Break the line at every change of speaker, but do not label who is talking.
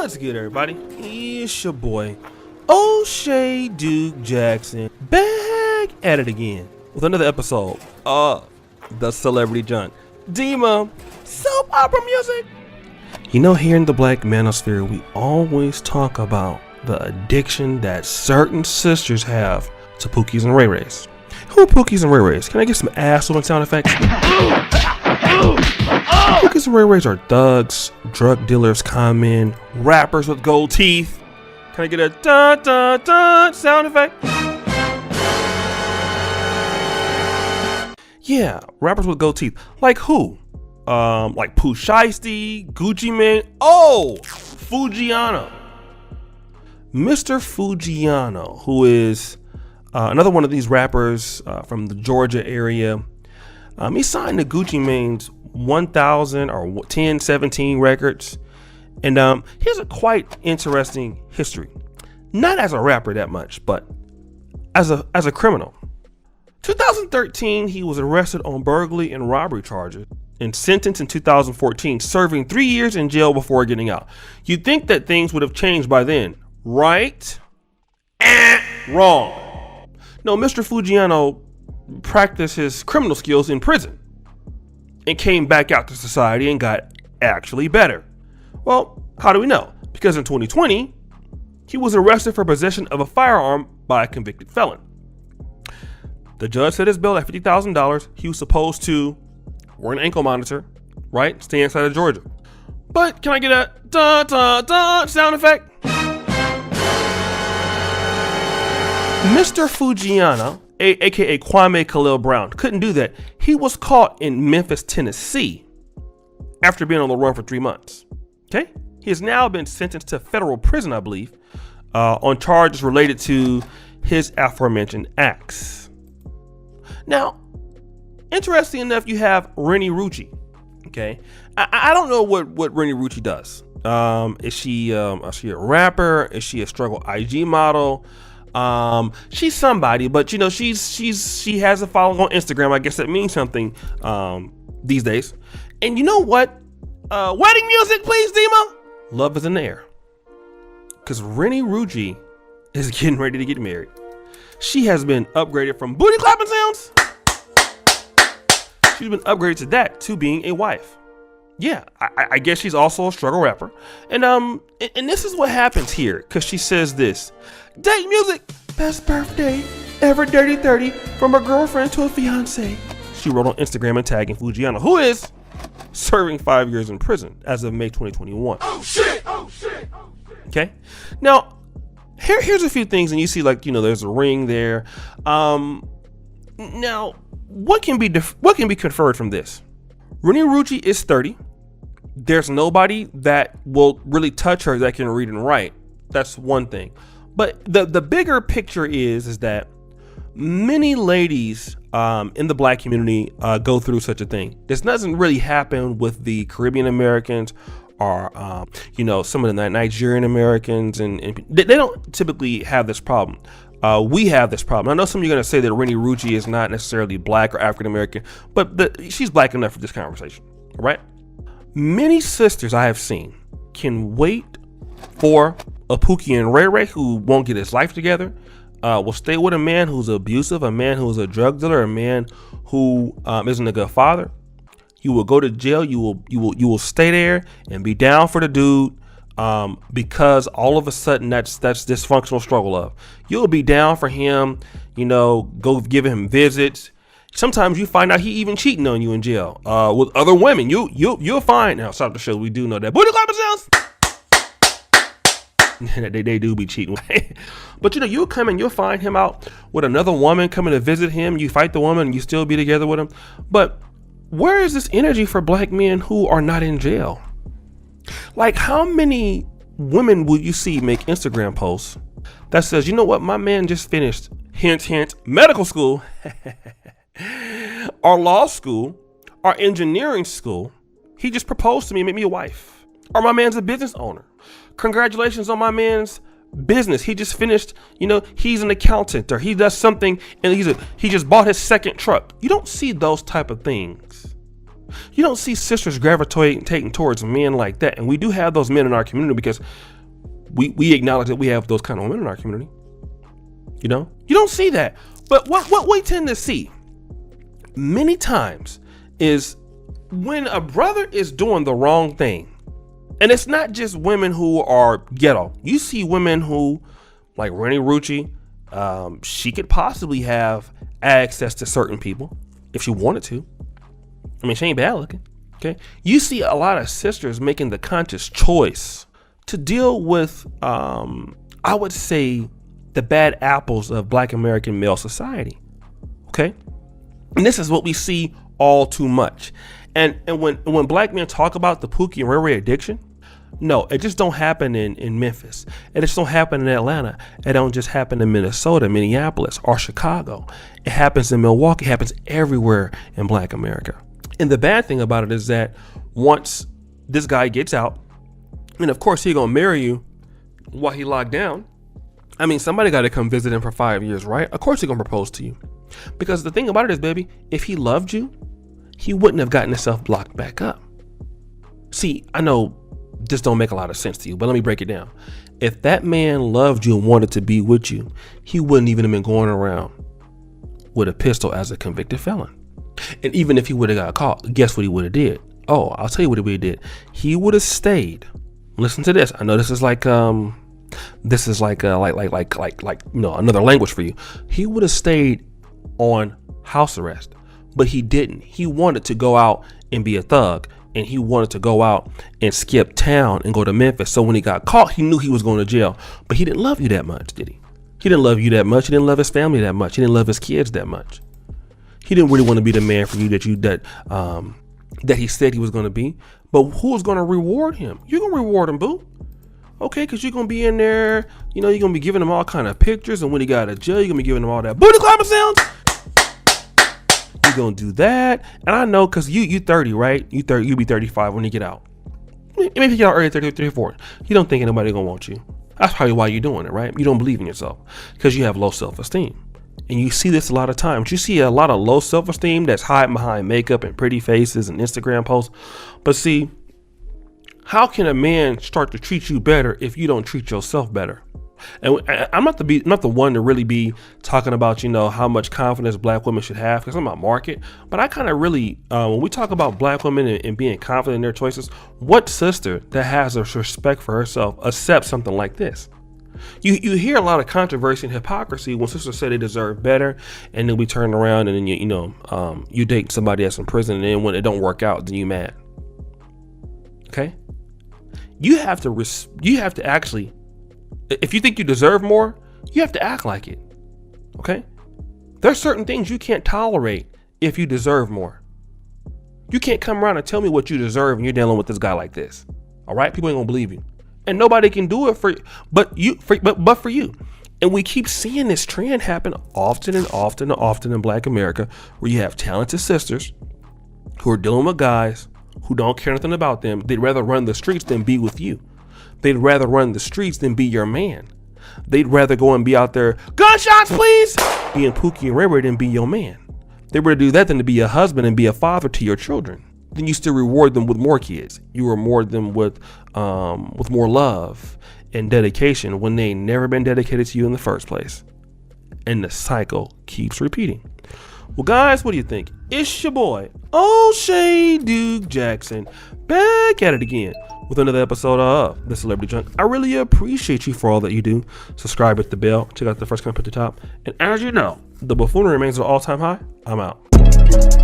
What's good, everybody? It's your boy, O'Shea Duke Jackson, back at it again with another episode of the Celebrity Junk Dima soap opera music. You know, here in the Black Manosphere, we always talk about the addiction that certain sisters have to Pookies and Ray Rays. Who are Pookies and Ray Rays? Can I get some ass with sound effects? Pookies and Ray Rays are thugs, drug dealers, con men, rappers with gold teeth. Can I get a dun dun dun sound effect? Yeah, rappers with gold teeth. Like who? Like Pooh Shiesty, Gucci Mane. Oh, Fujiano. Mr. Fujiano, who is another one of these rappers from the Georgia area. He signed to Gucci Mane's 1000 or 1017 records. And here's a quite interesting history. Not as a rapper that much, but as a criminal. 2013, he was arrested on burglary and robbery charges and sentenced in 2014, serving 3 years in jail before getting out. You'd think that things would have changed by then, right? Wrong. No, Mr. Fujiano practiced his criminal skills in prison and came back out to society and got actually better. Well, how do we know? Because in 2020, he was arrested for possession of a firearm by a convicted felon. The judge set his bail at $50,000. He was supposed to wear an ankle monitor, right? Stay inside of Georgia. But can I get a dun dun dun sound effect? Mr. Fujiano, aka Kwame Khalil Brown, couldn't do that. He was caught in Memphis, Tennessee after being on the run for 3 months. Okay? He has now been sentenced to federal prison, I believe, on charges related to his aforementioned acts. Now, interesting enough, you have Renna Rucci. Okay? I don't know what Renna Rucci does. Is she a rapper? Is she a struggle IG model? She's somebody, but you know, she has a following on Instagram. I guess that means something these days. And you know what? Wedding music, please, Dima. Love is in the air. Because Renna Rucci is getting ready to get married. She has been upgraded from booty clapping sounds. She's been upgraded to that, to being a wife. Yeah, I guess she's also a struggle rapper. And this is what happens here, because she says this. Date music, best birthday, ever dirty 30, from a girlfriend to a fiancee. She wrote on Instagram and tagging Fujiano, who is serving 5 years in prison as of May 2021. Oh shit, oh shit, oh shit. Okay, now here's a few things, and you see, like, you know, there's a ring there. Now, what can be conferred from this? Renna Rucci is 30. There's nobody that will really touch her that can read and write. That's one thing. But the bigger picture is that many ladies in the Black community go through such a thing. This doesn't really happen with the Caribbean Americans or you know, some of the Nigerian Americans, and they don't typically have this problem. We have this problem. I know some of you are going to say that Renna Rucci is not necessarily Black or African American, but she's Black enough for this conversation, all right? Many sisters I have seen can wait for a Pookie and Ray Ray who won't get his life together, will stay with a man who's abusive, a man who's a drug dealer, a man who isn't a good father. You will go to jail. You will stay there and be down for the dude. Because all of a sudden that's dysfunctional struggle love. You'll be down for him, you know, go give him visits. Sometimes you find out he even cheating on you in jail with other women. You'll find, now stop the show, we do know that booty clapping sounds. they do be cheating. But you know, you'll come and you'll find him out with another woman coming to visit him. You fight the woman and you still be together with him. But where is this energy for Black men who are not in jail? Like, how many women will you see make Instagram posts that says, you know what, my man just finished, hint, hint, medical school, or law school, or engineering school. He just proposed to me and made me a wife. Or my man's a business owner. Congratulations on my man's business. He just finished, you know, he's an accountant, or he does something, and he just bought his second truck. You don't see those type of things. You don't see sisters gravitating towards men like that. And we do have those men in our community because we acknowledge that we have those kind of women in our community. You know, you don't see that. But what we tend to see many times is when a brother is doing the wrong thing. And it's not just women who are ghetto. You see women who, like Renna Rucci, she could possibly have access to certain people if she wanted to. I mean, she ain't bad looking. Okay. You see a lot of sisters making the conscious choice to deal with, I would say, the bad apples of Black American male society. Okay. And this is what we see all too much. And when Black men talk about the Pookie and Renni addiction, no, it just don't happen in Memphis. It just don't happen in Atlanta. It don't just happen in Minnesota, Minneapolis, or Chicago. It happens in Milwaukee. It happens everywhere in Black America. And the bad thing about it is that once this guy gets out, and of course he gonna marry you while he locked down. I mean, somebody got to come visit him for 5 years, right? Of course he gonna propose to you. Because the thing about it is, baby, if he loved you, he wouldn't have gotten himself blocked back up. See, I know this don't make a lot of sense to you, but let me break it down. If that man loved you and wanted to be with you, he wouldn't even have been going around with a pistol as a convicted felon. And even if he would have got caught, guess what he would have did? Oh, I'll tell you what he would have did. He would have stayed. Listen to this. I know this is like you know, another language for you. He would have stayed on house arrest, but he didn't. He wanted to go out and be a thug, and he wanted to go out and skip town and go to Memphis. So when he got caught, he knew he was going to jail, but he didn't love you that much, did he? He didn't love you that much. He didn't love his family that much. He didn't love his kids that much. He didn't really want to be the man for you that he said he was going to be. But who's going to reward him? You're going to reward him, boo. Okay, because you're going to be in there, you know, you're going to be giving him all kind of pictures, and when he got out of jail, you're going to be giving him all that booty clapping sounds. You're going to do that. And I know, because you 30, right? You'll be 35 when you get out. Maybe if you get out early, 30, 34. You don't think anybody going to want you. That's probably why you're doing it, right? You don't believe in yourself because you have low self-esteem. And you see this a lot of times. You see a lot of low self-esteem that's hiding behind makeup and pretty faces and Instagram posts. But see, how can a man start to treat you better if you don't treat yourself better? And I'm not the one to really be talking about, you know, how much confidence Black women should have, because I'm not market. But I kind of really, when we talk about Black women and being confident in their choices, what sister that has a respect for herself accepts something like this? You hear a lot of controversy and hypocrisy when sisters say they deserve better, and then we turn around and then you date somebody that's in prison, and then when it don't work out, then you mad. Okay, you have to actually, if you think you deserve more, you have to act like it. Okay, there's certain things you can't tolerate if you deserve more. You can't come around and tell me what you deserve and you're dealing with this guy like this. All right, people ain't gonna believe you. And nobody can do it for you, but for you. And we keep seeing this trend happen often and often and often in Black America, where you have talented sisters who are dealing with guys who don't care nothing about them. They'd rather run the streets than be with you. They'd rather run the streets than be your man. They'd rather go and be out there, gunshots please, being Pookie and Renni than be your man. They'd rather do that than to be a husband and be a father to your children. Then you still reward them with more kids. You reward them with more love and dedication when they ain't never been dedicated to you in the first place. And the cycle keeps repeating. Well, guys, what do you think? It's your boy, O'Shea Duke Jackson, back at it again with another episode of The Celebrity Junk. I really appreciate you for all that you do. Subscribe, hit the bell, check out the first comment at the top. And as you know, the buffoonery remains at an all-time high. I'm out.